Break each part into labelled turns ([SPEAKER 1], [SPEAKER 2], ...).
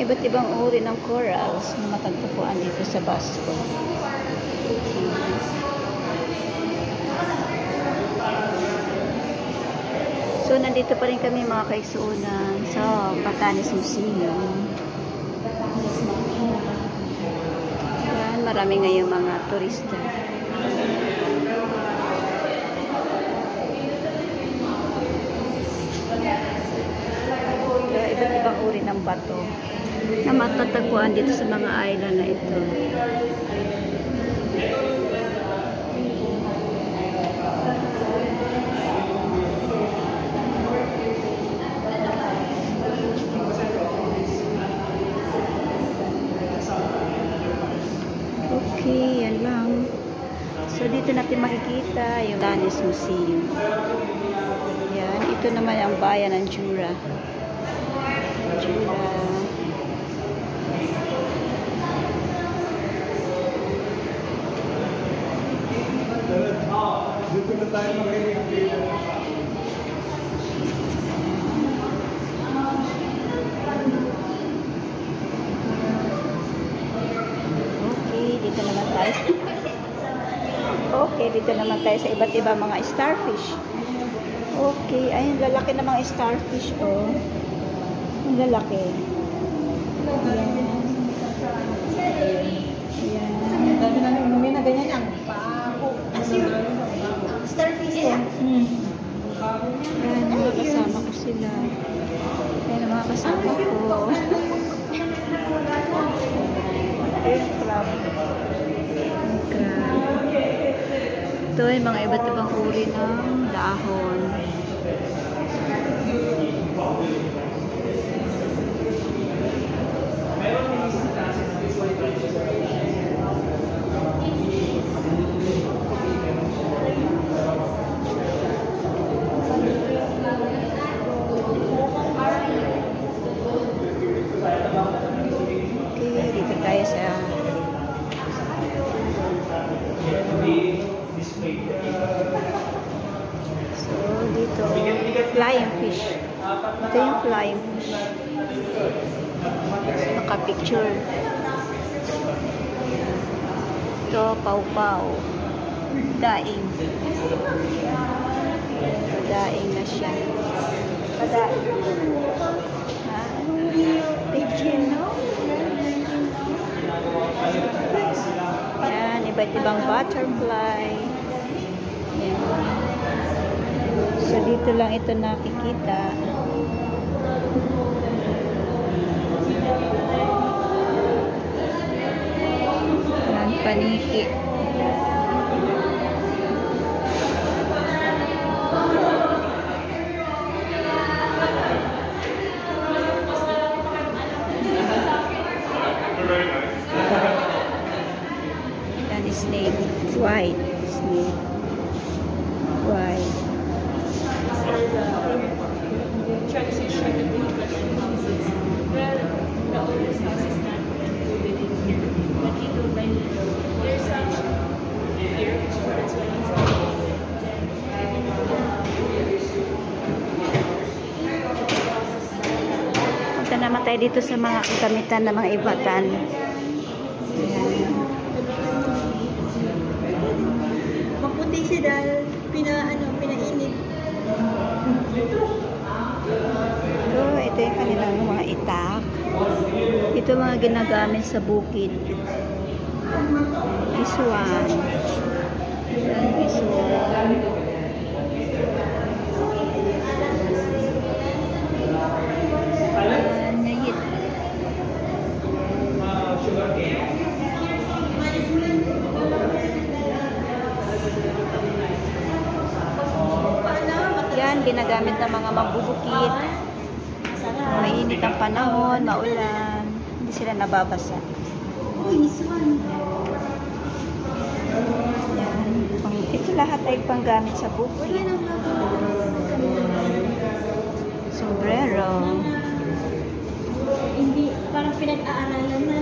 [SPEAKER 1] iba't ibang uri ng corals na matagpuan dito sa Basco. So, nandito pa rin kami mga kaigsuunan sa Batanes Museum. Yan, marami ngayon mga turista. Iba't ibang uri ng bato na matatagpuan dito sa mga island na ito. Okay, yan lang. So, dito natin makikita yung Batanes Museum. Yan, ito naman ang bayan ng Jura.
[SPEAKER 2] Dito na tayo makinig.
[SPEAKER 1] Dito naman tayo. Okay, dito naman tayo sa iba't ibang mga starfish. Okay, ayun, lalaki na mga starfish, oh. Ang lalaki. Ayan.
[SPEAKER 3] Dami na nung na ganyan ang pako. Starfish yan?
[SPEAKER 1] Ayan, mga kasama ko sila. Ayan, mga kasama ko. Ayan, crab. Ito ay mga iba't ibang uri ng dahon. Okay, dito tayo sa dito, flying fish. Ito yung flying fish. Naka-picture. Ito, pau-pau. Daing. Daing na siya. Daing. Ha? Picture, no? Yan, iba't ibang butterfly. Yan. So, dito lang ito nakikita. Yan, paniki. Yan, snake. White. Snake. White.
[SPEAKER 3] Transition between the houses. Well, the oldest house is not included in here. But it will right there's some here, that's why it's
[SPEAKER 1] Punta naman tayo dito sa mga kagamitan ng mga ibatan. Ayan.
[SPEAKER 3] maputi siya dahil pinainit.
[SPEAKER 1] Ito yung kanilang mga itak. Ito mga ginagamit sa bukid. Iswan. Yan, iswan. Nangit. Yan, ginagamit ng mga mabubukid. Mainit ang panahon, maulan, hindi sila nababasa. Yan. Ito lahat ay panggamit sa bukid. Sombrero.
[SPEAKER 3] Hindi, parang pinag-aaralan na.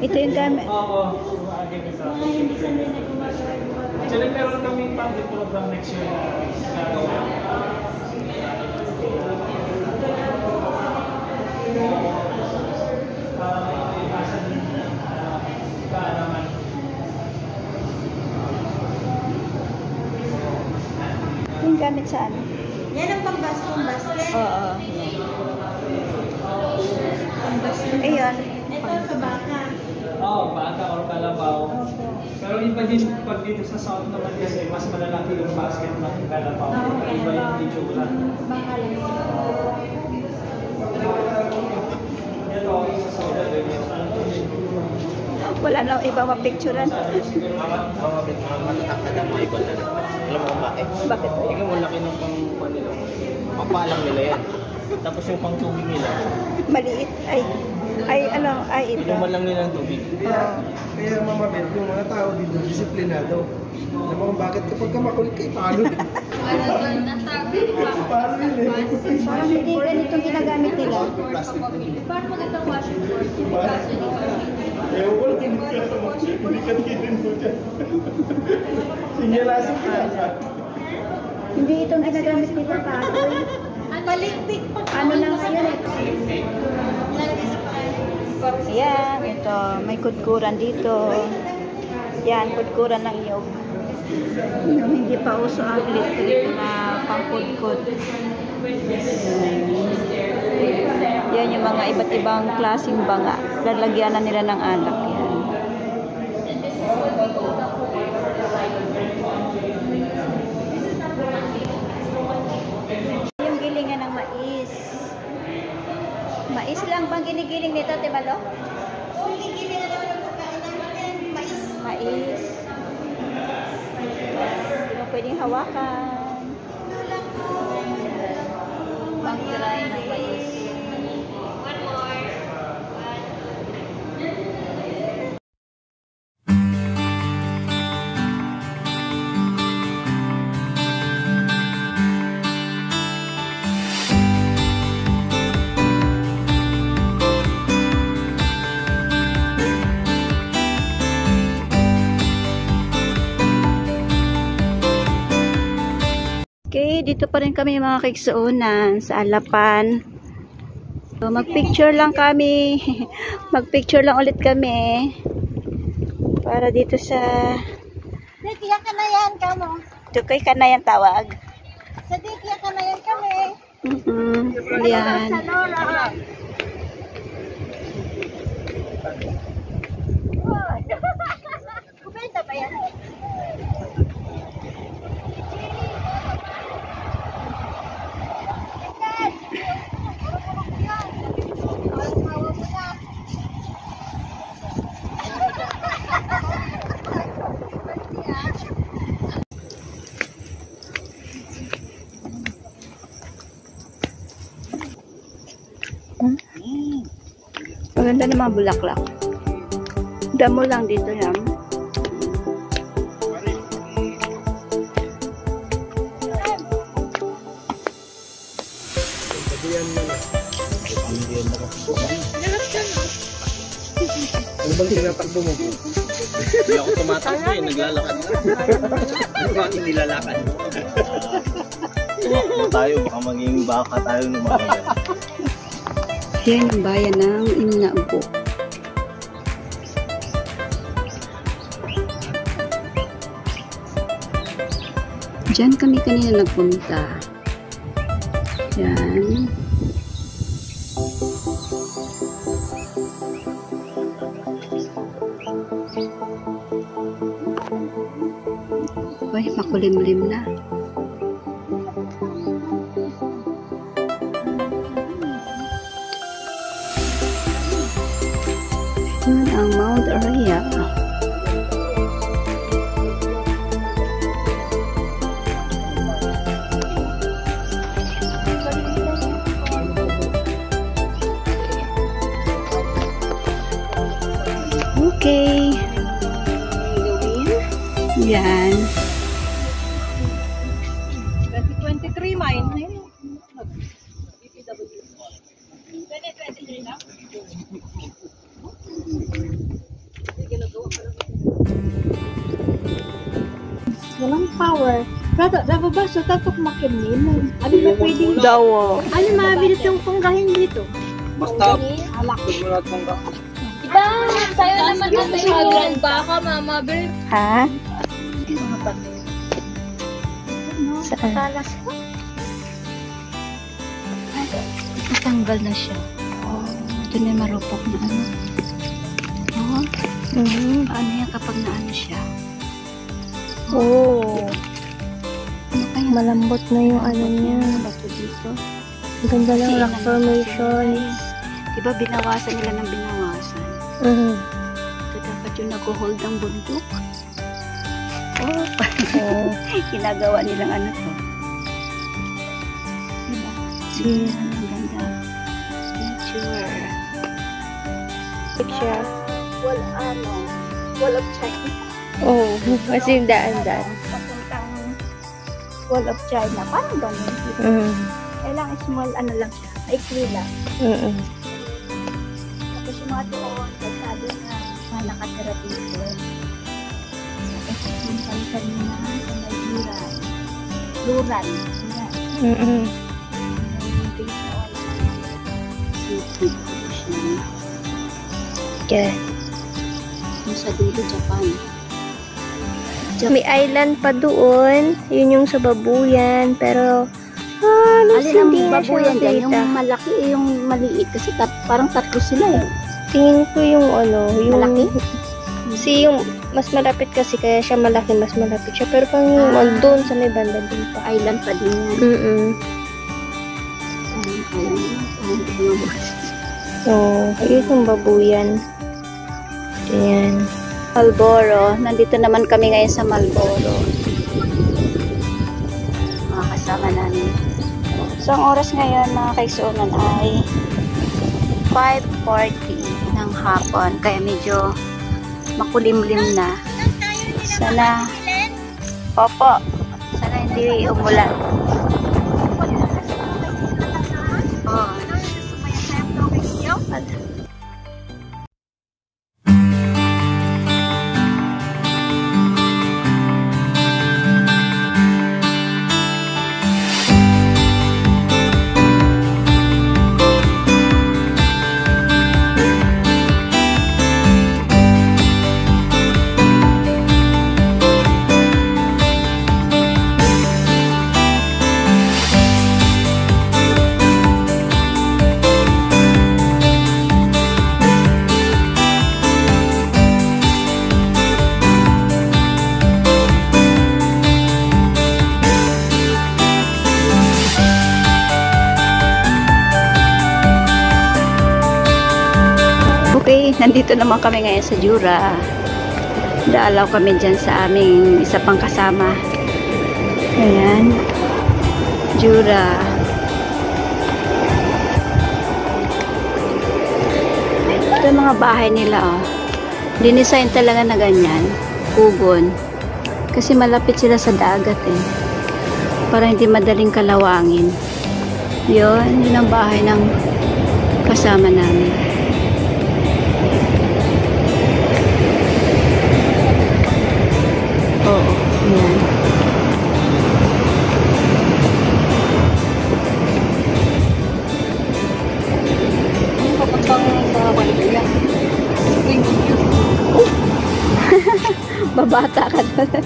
[SPEAKER 1] Ito yung gamit.
[SPEAKER 2] Oo.
[SPEAKER 3] Mga hindi sanay na gumagawa.
[SPEAKER 2] Actually, meron kaming public program next year na gagawa.
[SPEAKER 1] ginagamit sa ano?
[SPEAKER 4] Yan ang pambastong basket.
[SPEAKER 1] Oo. Ayun.
[SPEAKER 4] Ito sa baka.
[SPEAKER 2] Oo, baka or kalabaw. Pero iba din pag dito sa south naman kasi mas malalaki yung basket ng kalabaw. Iba yung itsura.
[SPEAKER 4] Baka lang.
[SPEAKER 2] Ito, sa south
[SPEAKER 1] Wala na iba mapicturean.
[SPEAKER 5] Matatak na mga ikot na. Alam mo kung bakit?
[SPEAKER 1] Bakit?
[SPEAKER 5] Ikaw mo laki ng pang nila. Papalang nila yan. Tapos yung pang tubig nila,
[SPEAKER 1] Maliit. Ay ito.
[SPEAKER 5] inuman lang nila ng tubig.
[SPEAKER 6] Kaya mamabit yung mga tao dito, disiplinado. Alam mo kung bakit kapag ka makulit kayo, paano? Paano yun eh?
[SPEAKER 1] Parang hindi ganitong ginagamit nila.
[SPEAKER 6] Plastic na yun.
[SPEAKER 3] Paano magandang washing board?
[SPEAKER 6] Ewan ko lang, hindi ka tigilin mo dyan. Sinyalasin ka.
[SPEAKER 1] Hindi itong ginagamit nila kahoy.
[SPEAKER 4] Palikpik pa.
[SPEAKER 1] Ano na ngayon eh. Ayan, ito. May kudkuran dito. Yan, kudkuran ng nyug. Yung hindi pa uso ang electric na pangkudkud. Yan yung mga iba't ibang klaseng banga. Lalagyan na nila ng alak yan. Yung gilingan ng mais. Mais lang bang ginigiling nito, Tibalo?
[SPEAKER 4] Kung gigilin na naman ang pagkain namin, mais.
[SPEAKER 1] Mais. Yung pwedeng hawakan. Pang-dry ng mais.
[SPEAKER 3] One more.
[SPEAKER 1] Okay, dito pa rin kami mga kaiksaunan sa Alapan. So, mag-picture lang kami. Mag-picture lang ulit kami. Para dito sa
[SPEAKER 4] Dikiya ka na yan, kamo.
[SPEAKER 1] Tukoy Kanayan tawag.
[SPEAKER 4] Sa dikiya ka na yan kami.
[SPEAKER 1] Yan.
[SPEAKER 4] Sa Nora. Kubenta ba yan?
[SPEAKER 1] Maganda ng mga bulaklak. Damo lang dito yan.
[SPEAKER 6] Ano bang tinatakbo mo?
[SPEAKER 5] Hindi ako tumatakbo eh, naglalakad. Ano ba aking nilalakad? Tumakbo tayo, baka maging baka tayo ng mga yan.
[SPEAKER 1] Yan yung bayan ng Inaubo. Diyan kami kanina nagpunta. Yan. Ay, makulimlim na. Yun ang Mount Araya. Okay. Yan.
[SPEAKER 4] 2023 mine. 2023 na? Walang power. Rata, ba so tatok makinin? Ano ba pwedeng?
[SPEAKER 1] Dawo.
[SPEAKER 4] Ano mabilis yung punggahin dito?
[SPEAKER 5] Basta,
[SPEAKER 4] Alak.
[SPEAKER 5] tumulat mong ka.
[SPEAKER 3] Diba? Tayo naman natin yung baka, mama.
[SPEAKER 1] Ha?
[SPEAKER 7] Saan?
[SPEAKER 1] Talas ko. Natanggal na siya. Ito na yung marupok na ano. Ano yan kapag naano siya? Ano kaya?
[SPEAKER 7] Malambot na yung ano niya.
[SPEAKER 1] Bato dito.
[SPEAKER 7] Ang ganda ng rock formation.
[SPEAKER 1] Diba binawasan nila ng binawasan? Ito dapat yung nag-hold ng bundok. Ginagawa nilang ano to. Diba? Ang ganda.
[SPEAKER 7] Picture.
[SPEAKER 1] Wall of China.
[SPEAKER 7] Kasi yung daan-daan.
[SPEAKER 1] Papuntang Wall of China. Parang ganun. Kailangan small ano lang siya. Maikli lang. Tapos yung mga doon, kalsado na nakatira dito. Tapos yung kanina sa may luran. Luran. Yan.
[SPEAKER 7] Yeah.
[SPEAKER 1] Yung sa dulo, Japan.
[SPEAKER 7] May island pa doon. Yun yung sa Babuyan. Pero,
[SPEAKER 1] Alin ang
[SPEAKER 7] hindi na siya
[SPEAKER 1] babuyan dyan? Yung
[SPEAKER 7] makita.
[SPEAKER 1] malaki, yung maliit. Kasi parang tatlo sila eh.
[SPEAKER 7] Tingin ko yung ano, yung...
[SPEAKER 1] Malaki?
[SPEAKER 7] Kasi yung mas malapit kasi, kaya siya malaki, mas malapit siya. Pero pang doon sa may banda din pa.
[SPEAKER 1] Island pa din yan.
[SPEAKER 7] Ayun yung Babuyan. Ayan.
[SPEAKER 1] Malboro. Nandito naman kami ngayon sa Malboro. Mga kasama namin. So, ang oras ngayon mga kaigsuunan ay 5:40 ng hapon. Kaya medyo makulimlim na. Sana, opo, sana hindi umulan. Okay, nandito naman kami ngayon sa Jura. Daalaw kami dyan sa aming isa pang kasama. Ayan. Jura. Ito yung mga bahay nila, oh. Dinisign talaga na ganyan. Kugon. Kasi malapit sila sa dagat, eh. Para hindi madaling kalawangin. Yun ang bahay ng kasama namin. Oo, yan. Babata ka doon.